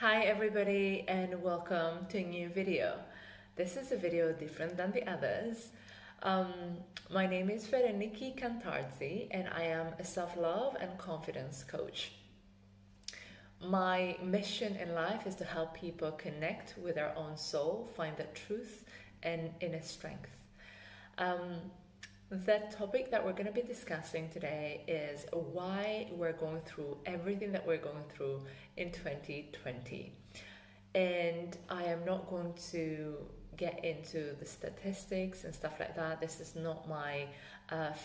Hi everybody and welcome to a new video. This is a video different than the others. Um, my name is Hellenic and I am a self-love and confidence coach. My mission in life is to help people connect with their own soul, find their truth and inner strength. The topic that we're going to be discussing today is why we're going through everything that we're going through in 2020. And I am not going to get into the statistics and stuff like that. This is not my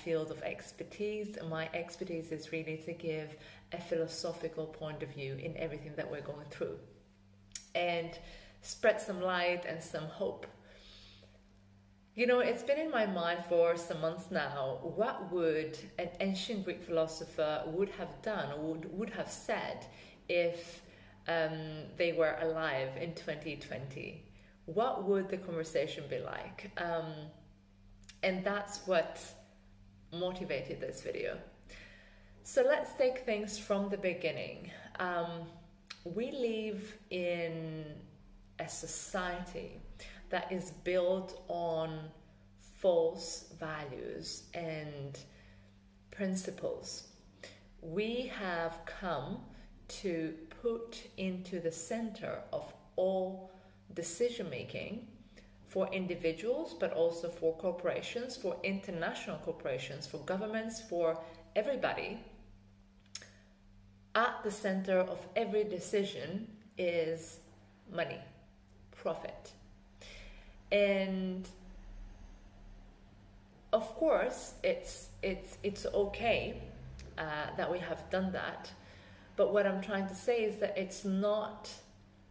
field of expertise. My expertise is really to give a philosophical point of view in everything that we're going through and spread some light and some hope. You know, it's been in my mind for some months now. What would an ancient Greek philosopher would have done or would have said if they were alive in 2020? What would the conversation be like? And that's what motivated this video. So let's take things from the beginning. We live in a society that is built on false values and principles. We have come to put into the center of all decision making for individuals, but also for corporations, for international corporations, for governments, for everybody. At the center of every decision is money, profit. And of course, it's okay that we have done that. But what I'm trying to say is that it's not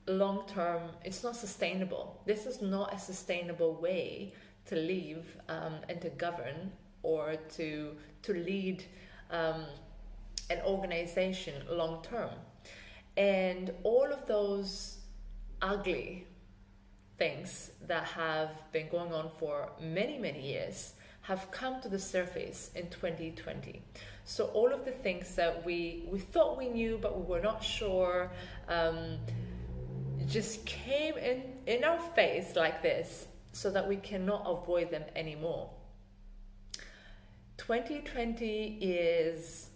long-term, it's not sustainable. This is not a sustainable way to live and to govern or to lead an organization long-term. And all of those ugly things that have been going on for many years have come to the surface in 2020. So all of the things that we thought we knew but we were not sure just came in our face like this, so that we cannot avoid them anymore. 2020 is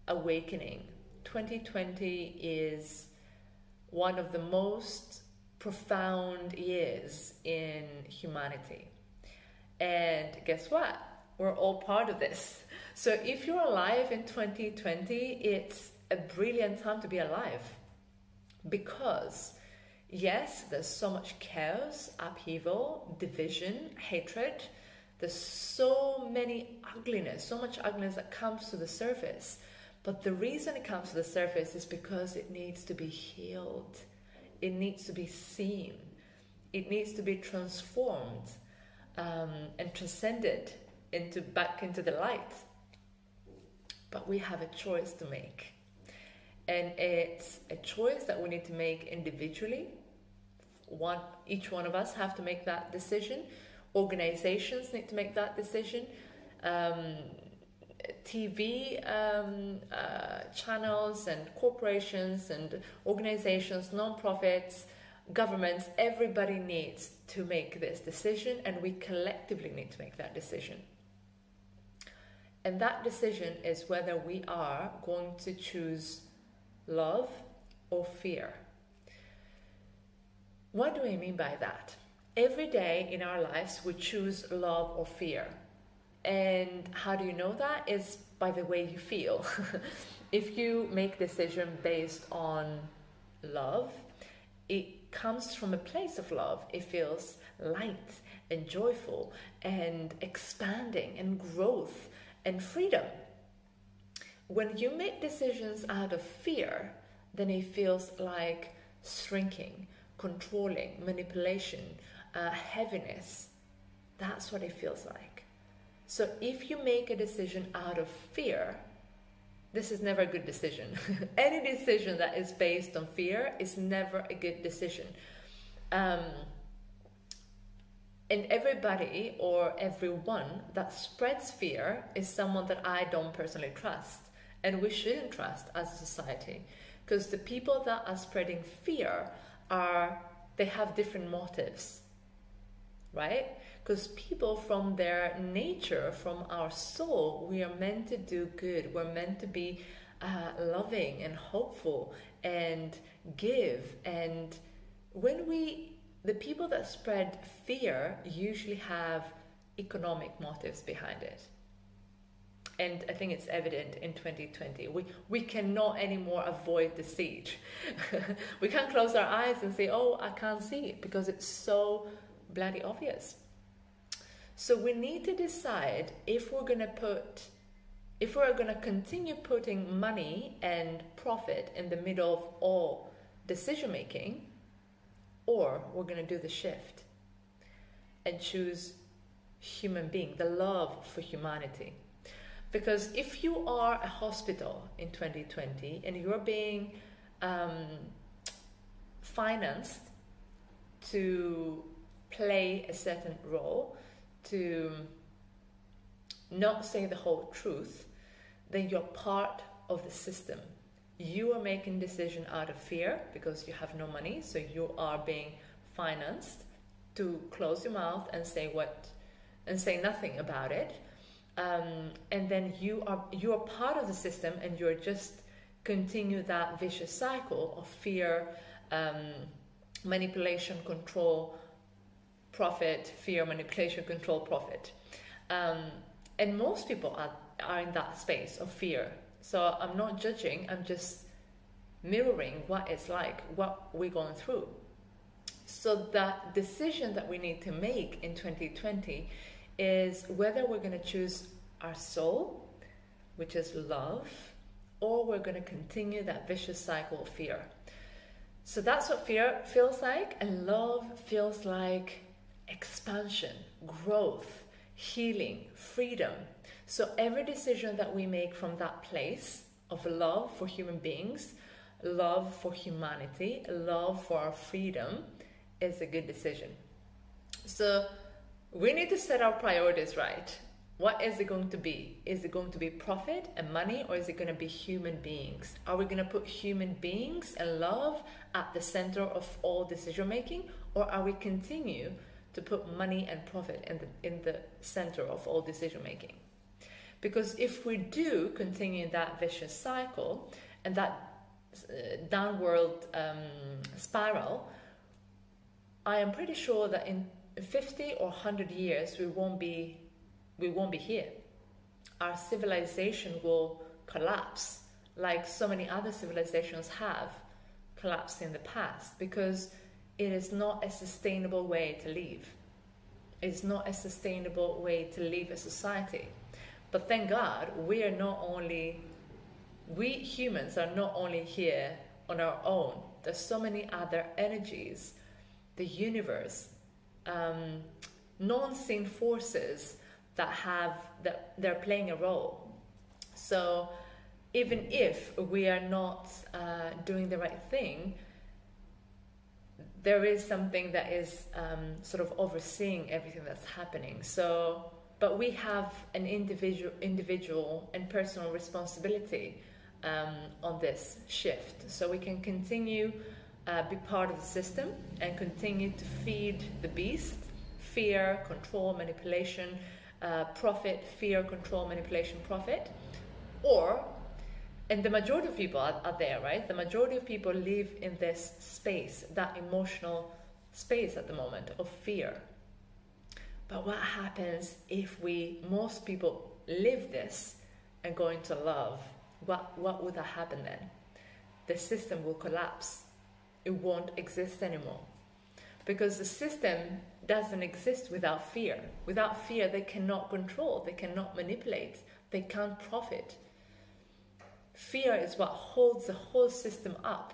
awakening. 2020 is one of the most profound years in humanity. And guess what? We're all part of this. So if you're alive in 2020, it's a brilliant time to be alive. Because yes, there's so much chaos, upheaval, division, hatred. There's so much ugliness that comes to the surface. But the reason it comes to the surface is because it needs to be healed. It needs to be seen. It needs to be transformed and transcended back into the light. But we have a choice to make. And it's a choice that we need to make individually. Each one of us have to make that decision. Organizations need to make that decision. TV channels and corporations and organizations, non-profits, governments, everybody needs to make this decision, and we collectively need to make that decision. And that decision is whether we are going to choose love or fear. What do I mean by that? Every day in our lives we choose love or fear. And how do you know that? Is by the way you feel. If you make a decision based on love, it comes from a place of love. It feels light and joyful and expanding and growth and freedom. When you make decisions out of fear, then it feels like shrinking, controlling, manipulation, heaviness. That's what it feels like. So if you make a decision out of fear, this is never a good decision. Any decision that is based on fear is never a good decision. And everybody or everyone that spreads fear is someone that I don't personally trust. And we shouldn't trust as a society, Because the people that are spreading fear they have different motives, right? Because people, from their nature, from our soul, we are meant to do good. We're meant to be loving and hopeful and give. And the people that spread fear usually have economic motives behind it. And I think it's evident in 2020. We cannot anymore avoid the siege. We can't close our eyes and say, oh, I can't see it, because it's so bloody obvious. So we need to decide if we're going to continue putting money and profit in the middle of all decision making, or we're going to do the shift and choose human being, the love for humanity. Because if you are a hospital in 2020 and you're being financed to play a certain role, to not say the whole truth, then you're part of the system. You are making decision out of fear because you have no money, so you are being financed to close your mouth and say nothing about it. And then you are part of the system, and you're just continue that vicious cycle of fear, manipulation, control, profit, fear, manipulation, control, profit. And most people are in that space of fear. So I'm not judging, I'm just mirroring what it's like, what we're going through. So that decision that we need to make in 2020 is whether we're going to choose our soul, which is love, or we're going to continue that vicious cycle of fear. So that's what fear feels like, and love feels like expansion, growth, healing, freedom. So every decision that we make from that place of love for human beings, love for humanity, love for our freedom is a good decision. So we need to set our priorities right. What is it going to be? Is it going to be profit and money, or is it going to be human beings? Are we going to put human beings and love at the center of all decision making, or are we continue to put money and profit in the center of all decision making? Because if we do continue that vicious cycle and that downward spiral, I am pretty sure that in 50 or 100 years we won't be here. Our civilization will collapse, like so many other civilizations have collapsed in the past, because it is not a sustainable way to live. It's not a sustainable way to live a society. But thank God, we humans are not only here on our own. There's so many other energies, the universe, non-seen forces that they're playing a role. So even if we are not doing the right thing, there is something that is sort of overseeing everything that's happening. So, but we have an individual and personal responsibility on this shift. So we can continue be part of the system and continue to feed the beast: fear, control, manipulation, profit, fear, control, manipulation, profit. And the majority of people are there, right? The majority of people live in this space, that emotional space at the moment of fear. But what happens if most people live this and go into love? What would happen then? The system will collapse. It won't exist anymore. Because the system doesn't exist without fear. Without fear, they cannot control, they cannot manipulate, they can't profit. Fear is what holds the whole system up.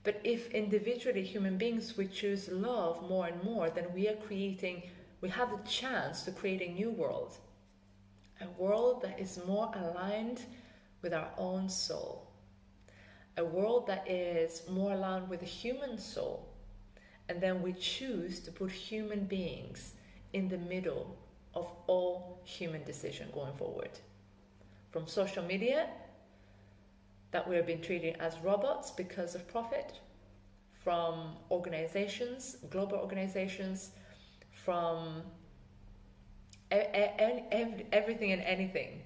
But if individually, human beings, we choose love more and more, then we have the chance to create a new world. A world that is more aligned with our own soul. A world that is more aligned with the human soul. And then we choose to put human beings in the middle of all human decision going forward. From social media that we're being treated as robots because of profit from organizations, global organizations, from everything and anything.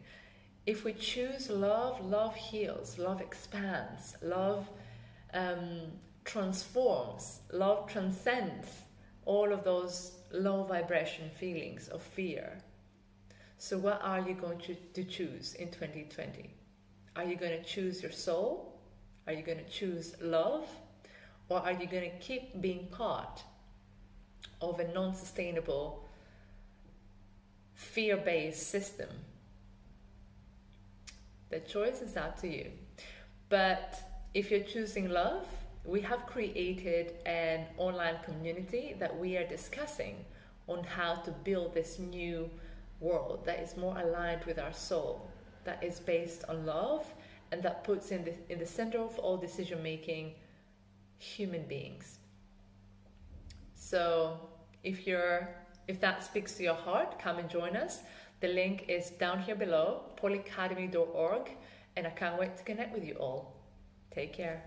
If we choose love, love heals, love expands, love transforms, love transcends all of those low vibration feelings of fear. So what are you going to choose in 2020? Are you going to choose your soul? Are you going to choose love? Or are you going to keep being part of a non-sustainable, fear-based system? The choice is up to you. But if you're choosing love, we have created an online community that we are discussing on how to build this new world that is more aligned with our soul, that is based on love, and that puts in the center of all decision making human beings. So if that speaks to your heart, come and join us. The link is down here below, polyacademy.org, and I can't wait to connect with you all. Take care.